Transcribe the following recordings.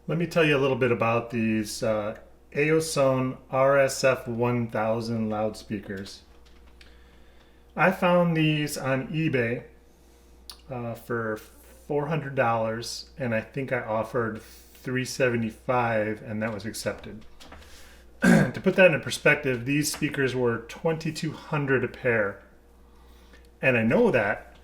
Let me tell you a little bit about these Eosone RSF1000 loudspeakers. I found these on eBay for $400, and I think I offered $375, and that was accepted. To put that in perspective, these speakers were $2,200 a pair, and I know that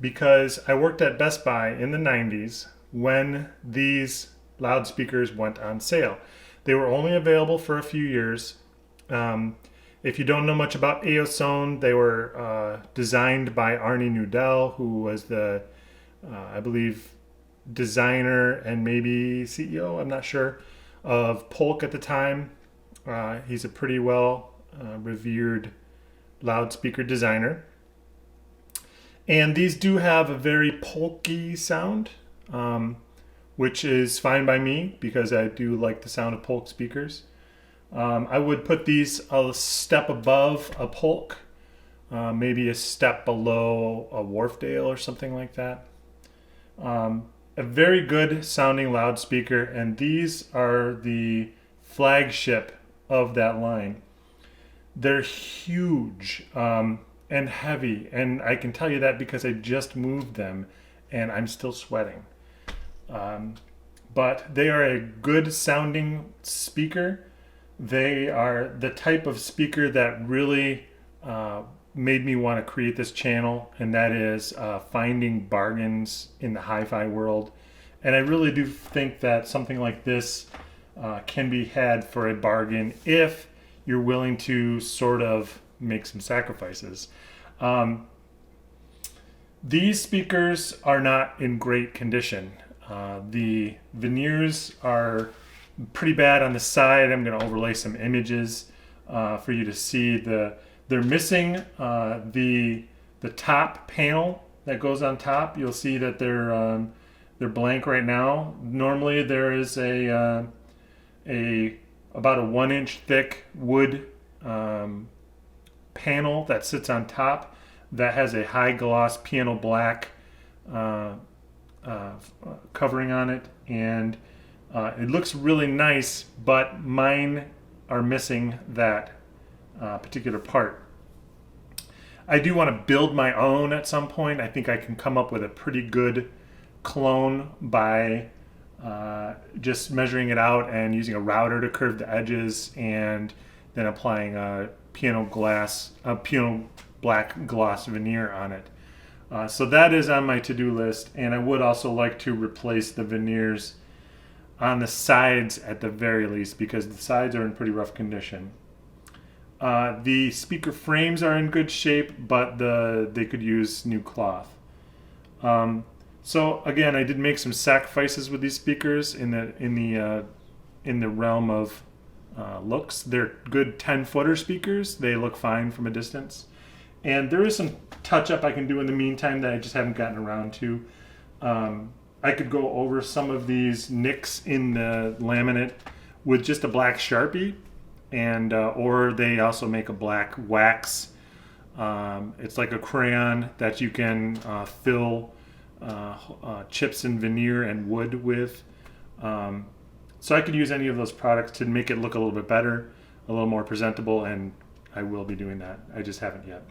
because I worked at Best Buy in the 90s when these loudspeakers went on sale. They were only available for a few years. If you don't know much about Eosone, they were designed by Arnie Nudell, who was the, I believe, designer and maybe CEO, I'm not sure, of Polk at the time. He's a pretty well revered loudspeaker designer. And these do have a very polky sound, which is fine by me because I do like the sound of Polk speakers. I would put these a step above a Polk, maybe a step below a Wharfdale or something like that. A very good sounding loudspeaker, and these are the flagship of that line. They're huge and heavy, and I can tell you that because I just moved them and I'm still sweating. But they are a good sounding speaker. They are the type of speaker that really made me want to create this channel, and that is finding bargains in the hi-fi world. And I really do think that something like this can be had for a bargain if you're willing to sort of make some sacrifices. These speakers are not in great condition. The veneers are pretty bad on the side. I'm going to overlay some images for you to see. They're missing the top panel that goes on top. You'll see that they're blank right now. Normally there is about a 1-inch thick wood panel that sits on top that has a high gloss piano black covering on it, and it looks really nice, but mine are missing that particular part. I do want to build my own at some point. I think I can come up with a pretty good clone by just measuring it out and using a router to curve the edges, and then applying a piano black gloss veneer on it. So that is on my to-do list, and I would also like to replace the veneers on the sides at the very least, because the sides are in pretty rough condition. The speaker frames are in good shape, but they could use new cloth. So again, I did make some sacrifices with these speakers in the realm of looks. They're good 10-footer speakers. They look fine from a distance. And there is some touch-up I can do in the meantime that I just haven't gotten around to. I could go over some of these nicks in the laminate with just a black Sharpie, and or they also make a black wax. It's like a crayon that you can fill chips and veneer and wood with. So I could use any of those products to make it look a little bit better, a little more presentable, and I will be doing that. I just haven't yet.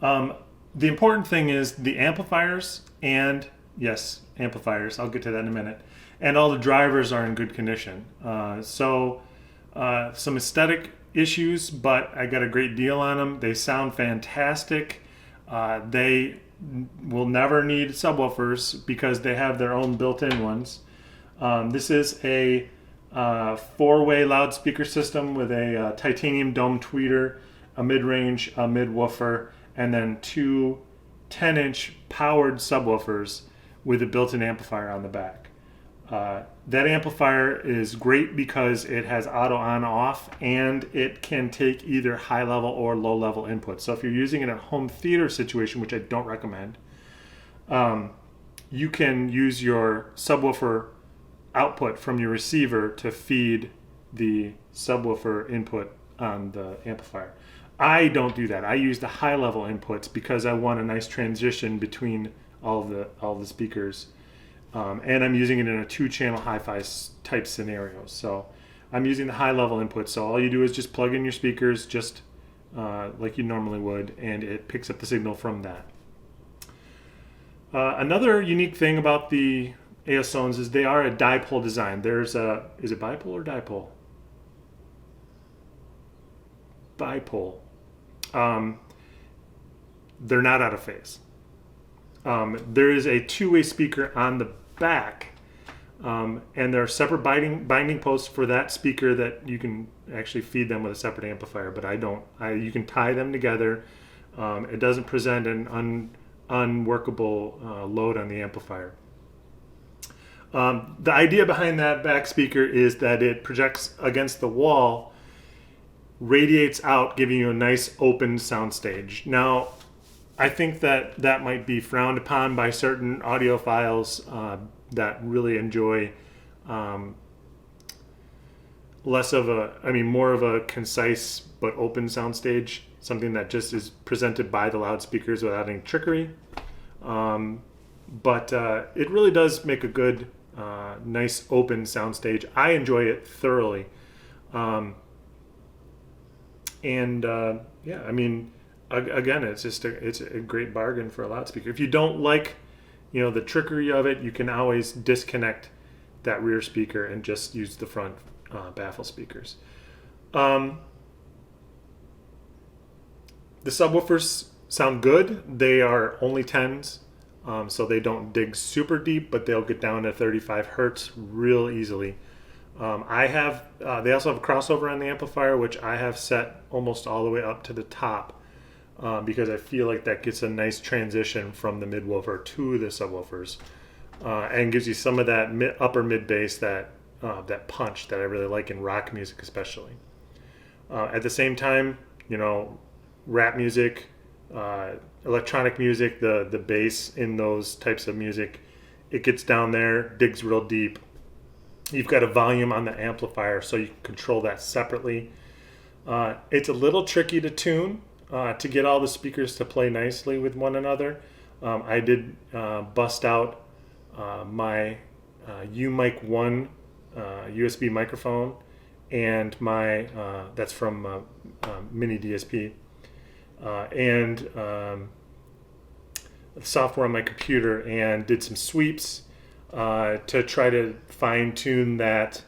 The important thing is the amplifiers, and yes, amplifiers, I'll get to that in a minute, and all the drivers are in good condition. Some aesthetic issues, but I got a great deal on them. They sound fantastic. They will never need subwoofers because they have their own built-in ones. This is a 4-way loudspeaker system with a titanium dome tweeter, a mid-range, a mid-woofer, and then two 10-inch powered subwoofers with a built-in amplifier on the back. That amplifier is great because it has auto on-off, and it can take either high-level or low-level input. So if you're using it in a home theater situation, which I don't recommend, you can use your subwoofer output from your receiver to feed the subwoofer input on the amplifier. I don't do that. I use the high-level inputs because I want a nice transition between all the speakers. and I'm using it in a 2-channel hi-fi type scenario. So I'm using the high-level input. So all you do is just plug in your speakers, just like you normally would, and it picks up the signal from that. Another unique thing about the Eosones is they are a dipole design. Is it bipole or dipole? Bipole. They're not out of phase. There is a 2-way speaker on the back, and there are separate binding posts for that speaker that you can actually feed them with a separate amplifier, but you can tie them together. It doesn't present an unworkable load on the amplifier. The idea behind that back speaker is that it projects against the wall, radiates out, giving you a nice open soundstage. Now, I think that might be frowned upon by certain audiophiles that really enjoy more of a concise but open soundstage, something that just is presented by the loudspeakers without any trickery. But it really does make a good, nice open soundstage. I enjoy it thoroughly. Again, it's a great bargain for a loudspeaker. If you don't like, the trickery of it, you can always disconnect that rear speaker and just use the front baffle speakers. The subwoofers sound good. They are only 10s, so they don't dig super deep, but they'll get down to 35 hertz real easily. They also have a crossover on the amplifier, which I have set almost all the way up to the top, because I feel like that gets a nice transition from the midwoofer to the subwoofers, and gives you some of that upper mid bass, that punch that I really like in rock music especially. At the same time, rap music, electronic music, the bass in those types of music, it gets down there, digs real deep. You've got a volume on the amplifier, so you can control that separately. It's a little tricky to tune to get all the speakers to play nicely with one another. I did bust out my UMic 1 USB microphone and my that's from Mini DSP, and software on my computer, and did some sweeps to try to fine tune that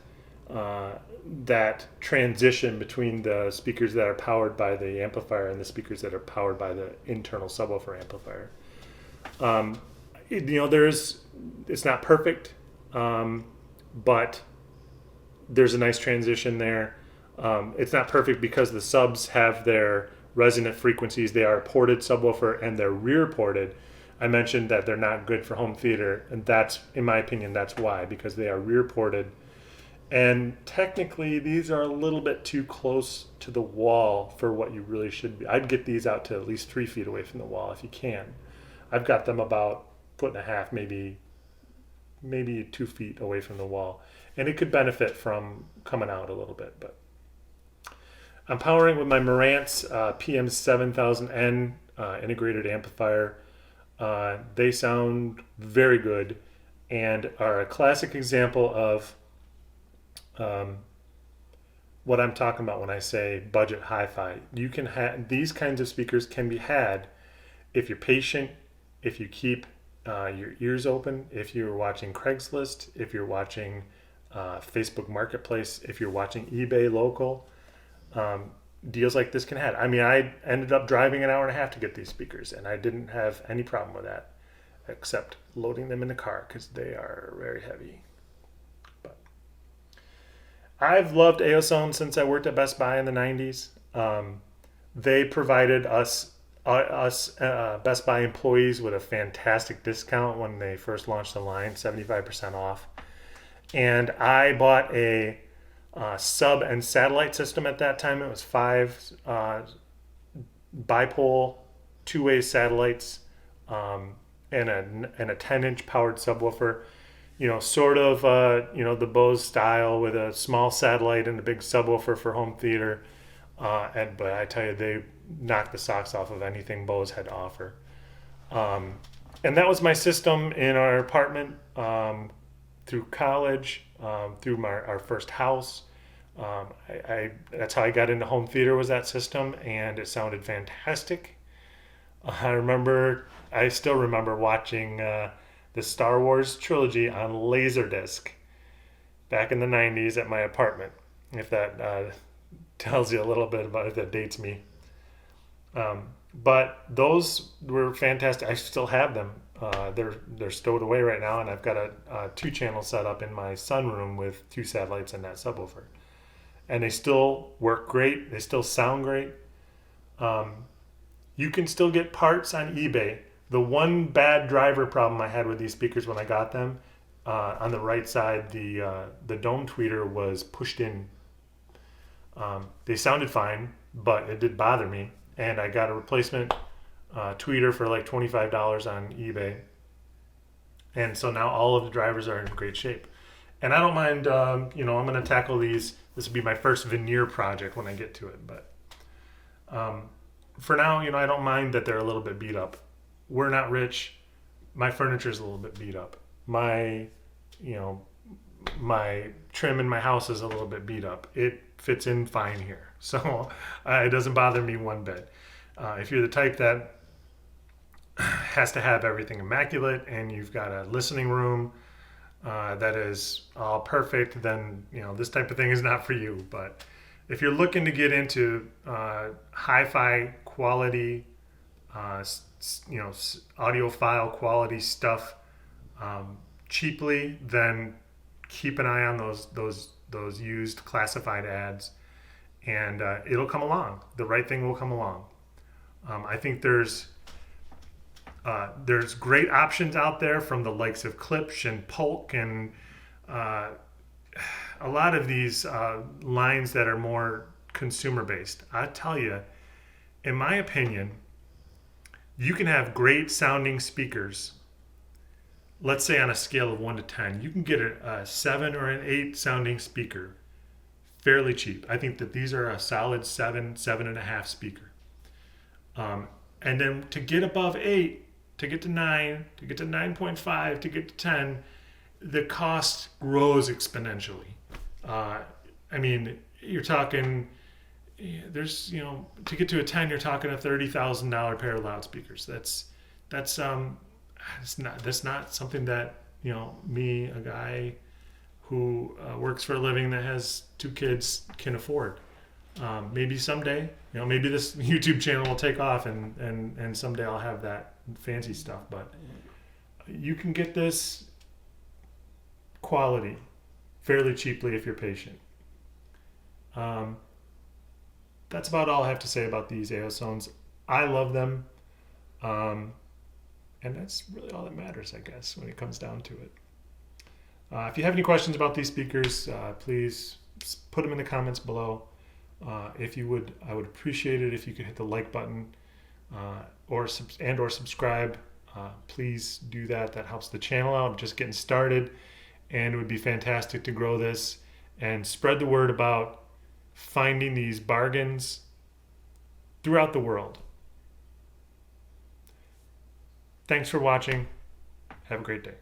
transition between the speakers that are powered by the amplifier and the speakers that are powered by the internal subwoofer amplifier. It's not perfect, but there's a nice transition there. It's not perfect because the subs have their resonant frequencies. They are a ported subwoofer and they're rear ported. I mentioned that they're not good for home theater, and that's, in my opinion, that's why, because they are rear ported. And technically, these are a little bit too close to the wall for what you really should be. I'd get these out to at least 3 feet away from the wall if you can. I've got them about 1.5 feet, maybe 2 feet away from the wall. And it could benefit from coming out a little bit. But I'm powering with my Marantz PM7000N integrated amplifier. They sound very good and are a classic example of what I'm talking about when I say budget hi-fi. You can have these kinds of speakers can be had if you're patient, if you keep your ears open, if you're watching Craigslist, if you're watching Facebook Marketplace, if you're watching eBay local. Deals like this can have. I mean, I ended up driving an hour and a half to get these speakers, and I didn't have any problem with that, except loading them in the car because they are very heavy. But I've loved Eosone since I worked at Best Buy in the 90s. They provided us Best Buy employees with a fantastic discount when they first launched the line, 75% off. And I bought a sub and satellite system at that time. It was 5 bipole 2-way satellites, and a 10-inch powered subwoofer. Sort of the Bose style with a small satellite and a big subwoofer for home theater. But I tell you, they knocked the socks off of anything Bose had to offer. And that was my system in our apartment through college, through our first house. That's how I got into home theater, was that system, and it sounded fantastic. I still remember watching the Star Wars trilogy on Laserdisc back in the 90s at my apartment, if that tells you a little bit about if that dates me. But those were fantastic. I still have them. They're stowed away right now, and I've got a 2-channel setup in my sunroom with 2 satellites and that subwoofer. And they still work great. They still sound great. You can still get parts on eBay. The one bad driver problem I had with these speakers when I got them, on the right side, the dome tweeter was pushed in. They sounded fine, but it did bother me. And I got a replacement tweeter for like $25 on eBay. And so now all of the drivers are in great shape. And I don't mind, I'm going to tackle these. This will be my first veneer project when I get to it. But for now, I don't mind that they're a little bit beat up. We're not rich. My furniture is a little bit beat up. My trim in my house is a little bit beat up. It fits in fine here. So it doesn't bother me one bit. If you're the type that has to have everything immaculate and you've got a listening room that is all perfect, then this type of thing is not for you. But if you're looking to get into hi-fi quality, audiophile quality stuff cheaply, then keep an eye on those used classified ads, and it'll come along. The right thing will come along. I think there's great options out there from the likes of Klipsch and Polk and a lot of these lines that are more consumer based. I tell you, in my opinion, you can have great sounding speakers. Let's say on a scale of 1 to 10, you can get a 7 or an 8 sounding speaker fairly cheap. I think that these are a solid 7, 7.5 speaker. And then to get above 8, to get to 9, to get to 9.5, to get to 10, the cost grows exponentially. You're talking, to get to a 10, you're talking a $30,000 pair of loudspeakers. That's not something that, me, a guy who works for a living that has 2 kids, can afford. Maybe someday, maybe this YouTube channel will take off and someday I'll have that fancy stuff, but you can get this quality fairly cheaply if you're patient. That's about all I have to say about these Eosones. I love them. And that's really all that matters, I guess, when it comes down to it. If you have any questions about these speakers, please put them in the comments below. If you would, I would appreciate it if you could hit the like button or subscribe. Please do that. That helps the channel out. I'm just getting started, and it would be fantastic to grow this and spread the word about finding these bargains throughout the world. Thanks for watching. Have a great day.